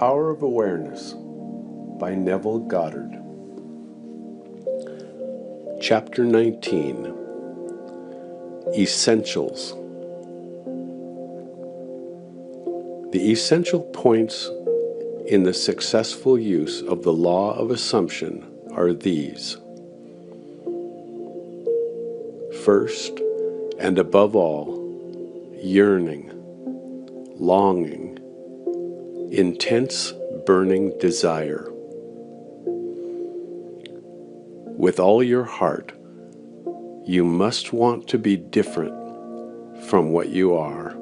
Power of Awareness by Neville Goddard. Chapter 19, Essentials. The essential points in the successful use of the law of assumption are these. First, and above all, yearning, longing, intense burning desire. With all your heart, you must want to be different from what you are.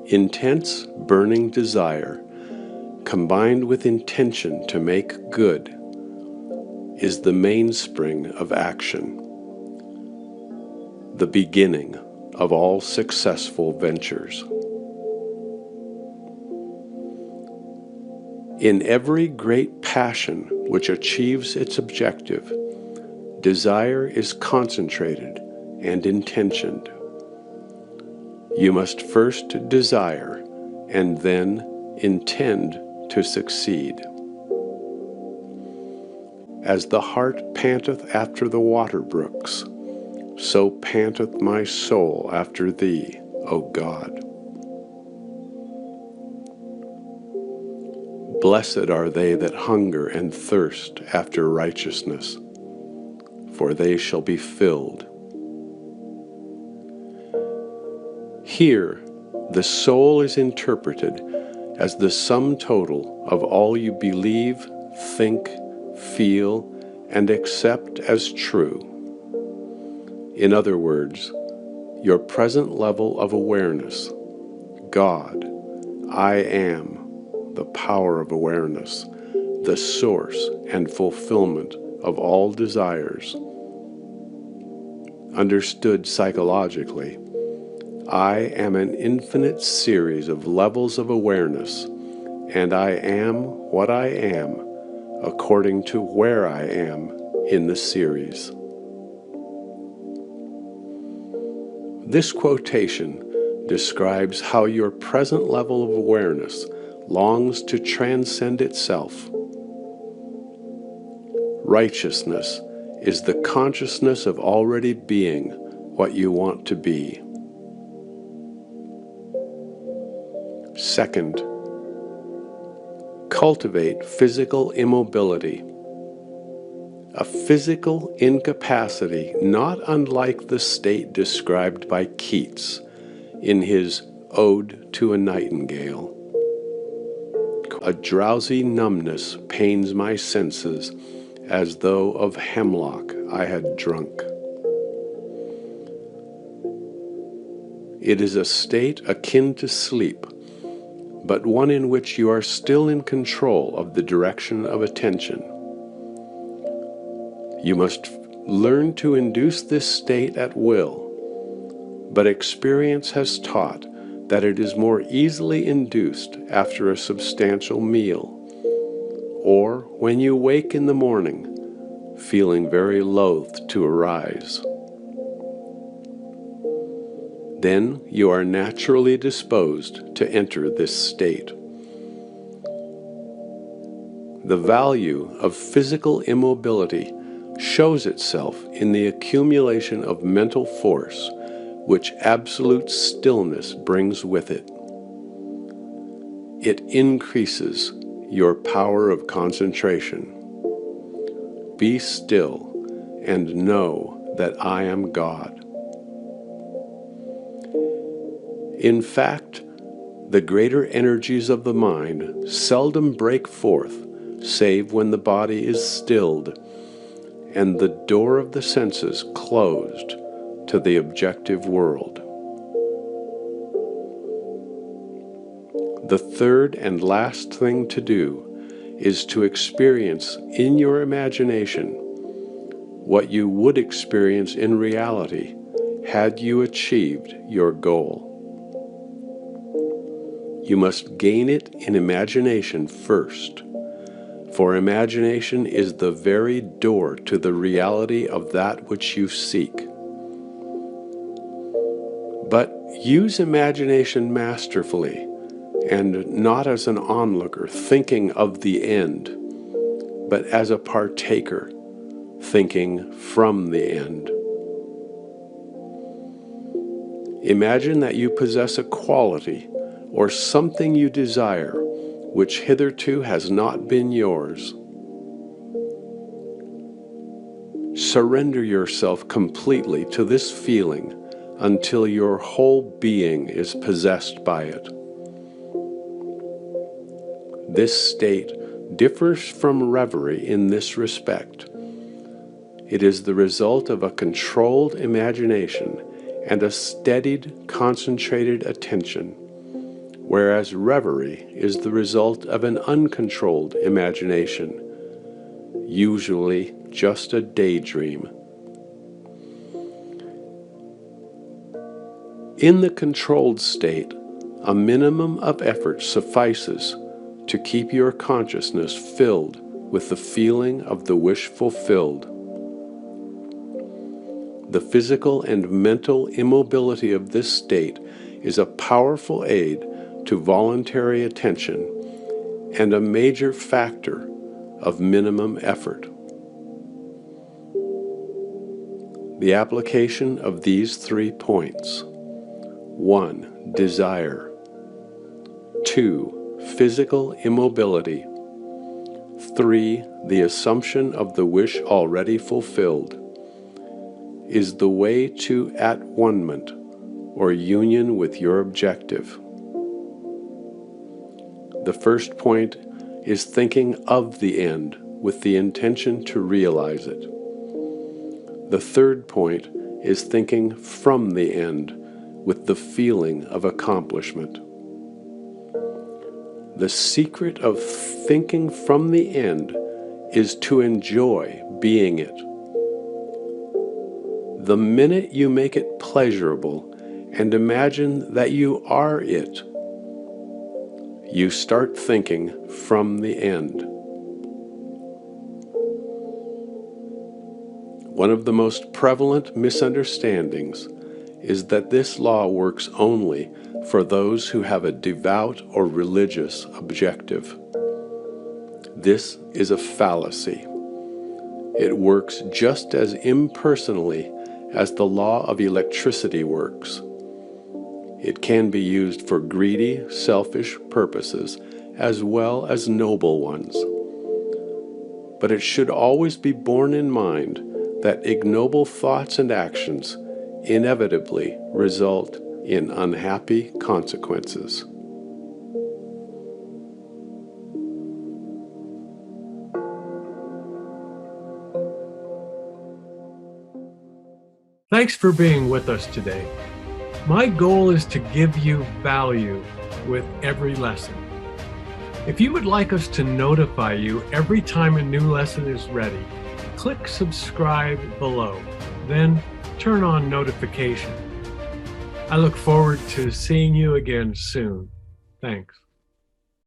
Intense burning desire, combined with intention to make good, is the mainspring of action, the beginning of all successful ventures. In every great passion which achieves its objective, desire is concentrated and intentioned. You must first desire and then intend to succeed. As the heart panteth after the water brooks, so panteth my soul after thee, O God. Blessed are they that hunger and thirst after righteousness, for they shall be filled. Here, the soul is interpreted as the sum total of all you believe, think, feel, and accept as true. In other words, your present level of awareness, God, I am, the power of awareness, the source and fulfillment of all desires. Understood psychologically, I am an infinite series of levels of awareness, and I am what I am according to where I am in the series. This quotation describes how your present level of awareness longs to transcend itself. Righteousness is the consciousness of already being what you want to be. Second, cultivate physical immobility. A physical incapacity not unlike the state described by Keats in his Ode to a Nightingale. A drowsy numbness pains my senses, as though of hemlock I had drunk. It is a state akin to sleep, but one in which you are still in control of the direction of attention. You must learn to induce this state at will, but experience has taught that it is more easily induced after a substantial meal, or when you wake in the morning, feeling very loath to arise. Then you are naturally disposed to enter this state. The value of physical immobility shows itself in the accumulation of mental force which absolute stillness brings with it. It increases your power of concentration. Be still and know that I am God. In fact, the greater energies of the mind seldom break forth save when the body is stilled and the door of the senses closed to the objective world. The third and last thing to do is to experience in your imagination what you would experience in reality had you achieved your goal. You must gain it in imagination first, for imagination is the very door to the reality of that which you seek. But use imagination masterfully and not as an onlooker thinking of the end, but as a partaker thinking from the end. Imagine that you possess a quality or something you desire which hitherto has not been yours. Surrender yourself completely to this feeling until your whole being is possessed by it. This state differs from reverie in this respect. It is the result of a controlled imagination and a steadied, concentrated attention, whereas reverie is the result of an uncontrolled imagination, usually just a daydream. In the controlled state, a minimum of effort suffices to keep your consciousness filled with the feeling of the wish fulfilled. The physical and mental immobility of this state is a powerful aid to voluntary attention and a major factor of minimum effort. The application of these 3 points: 1. Desire. 2. Physical immobility. 3. The assumption of the wish already fulfilled, is the way to at-one-ment, or union with your objective. The first point is thinking of the end with the intention to realize it. The third point is thinking from the end with the feeling of accomplishment. The secret of thinking from the end is to enjoy being it. The minute you make it pleasurable and imagine that you are it, you start thinking from the end. One of the most prevalent misunderstandings is that this law works only for those who have a devout or religious objective. This is a fallacy. It works just as impersonally as the law of electricity works. It can be used for greedy, selfish purposes as well as noble ones. But it should always be borne in mind that ignoble thoughts and actions inevitably result in unhappy consequences. Thanks for being with us today. My goal is to give you value with every lesson. If you would like us to notify you every time a new lesson is ready, click subscribe below, then turn on notification. I look forward to seeing you again soon. Thanks.